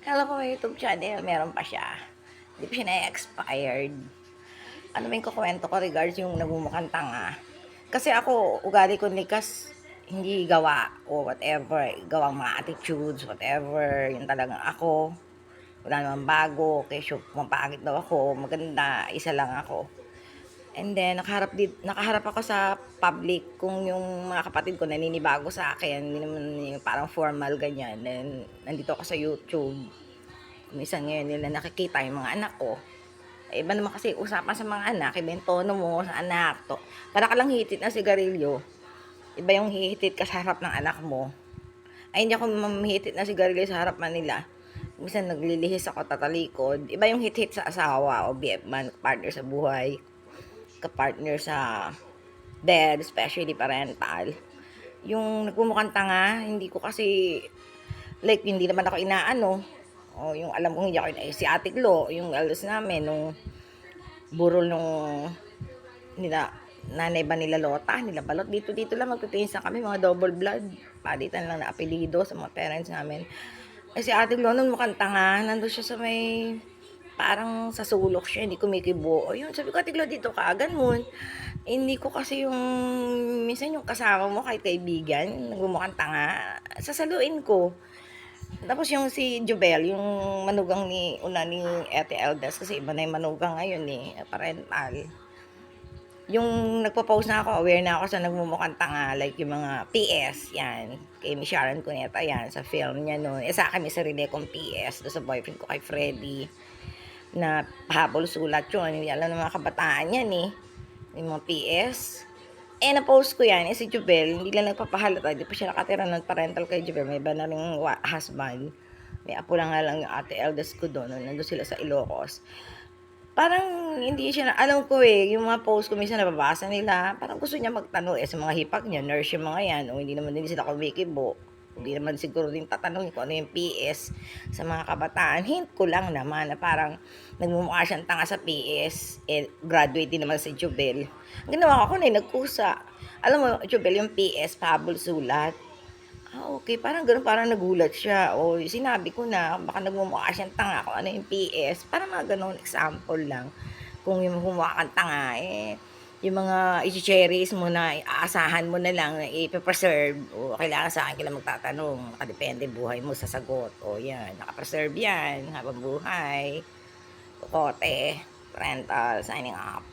Hello po, may YouTube channel, meron pa siya. Hindi pa siya na-expired. Ano ba yung kukwento ko regards yung nagmumukhang tanga? Kasi ako, ugali ko likas, hindi gawa o whatever. Gawang mga attitudes, whatever. Yung talagang ako. Wala namang bago. Kesyo, mapangit daw ako. Maganda, isa lang ako. And then, nakaharap ako sa public kung yung mga kapatid ko naninibago sa akin. Hindi naman yung parang formal ganyan. Then, nandito ako sa YouTube. Minsan ngayon nila nakikita yung mga anak ko. Eh, iba naman kasi usapan sa mga anak, iba yung tono mo sa anak. Para ka lang hihitit ng sigarilyo. Iba yung hihitit ka sa harap ng anak mo. Ay, hindi ako mamihitit ng sigarilyo sa harap nila. Minsan naglilihis ako tatalikod. Iba yung hit-hit sa asawa o BF man, partner sa buhay, kapartner sa dad, especially parental. Yung nagmumukhang tanga, hindi ko kasi, like, hindi naman ako inaano. O yung alam kong hindi ako si Ate Glo, yung alas namin, nung burol nung nila, nanay ba nila Lota, nila Balot, dito lang magpipinsan kami, mga double blood, palitan lang na apelido sa mga parents namin. Eh si Ate Glo, nung mukhang tanga, nandun siya sa may, parang sa sulok siya, hindi kumikibo. O yun, sabi ko, Ate Glo, dito ka, ganun. Eh, hindi ko kasi yung, minsan yung kasama mo, kahit kaibigan, nagmumukhang tanga, sasaluin ko. Tapos yung si Jubel, yung manugang ni Ate Eldes, kasi iba na yung manugang ngayon eh, parental. Yung nagpo-post na ako, aware na ako sa nagmumukhang tanga, like yung mga PS, yan. Kay Miss Sharon Cuneta, yan, sa film niya noon. Eh sa akin, may sarili kong PS, do sa boyfriend ko kay Freddy, na pahabol sulat yun. Hindi alam ng mga kabataan yan eh. Yung mga PS. Eh, na-post ko yan. Eh, si Jubel, hindi lang nagpapahalata. Hindi pa siya nakatira ng parental kay Jubel. May iba na rin husband. May apo lang nga lang yung ate eldest ko doon. Nandun sila sa Ilocos. Parang hindi siya, alam ko eh, yung mga post ko minsan nababasa nila, parang gusto niya magtanong eh, sa mga hipag niya, nurse yung mga yan, o hindi naman din sila kumikibo. Hindi naman siguro din tatanungin kung ano yung PS sa mga kabataan. Hint ko lang naman na parang nagmumukha siyang tanga sa PS. Eh, graduate din naman si Jubel. Ang ginawa ko na nagkusa. Alam mo, Jubel, yung PS, pabol sulat. Okay. Parang gano'n, parang nagulat siya. O sinabi ko na, baka nagmumukha siyang tanga kung ano yung PS. Parang mga gano'n example lang. Kung yung mukha kang tanga, eh, yung mga i-cherries mo na, aasahan mo na lang na i-preserve. O kailangan sa akin kailangan magtatanong. Nakadepende buhay mo sa sagot. O yan, nakapreserve yan habang buhay. Kote, parental, signing up.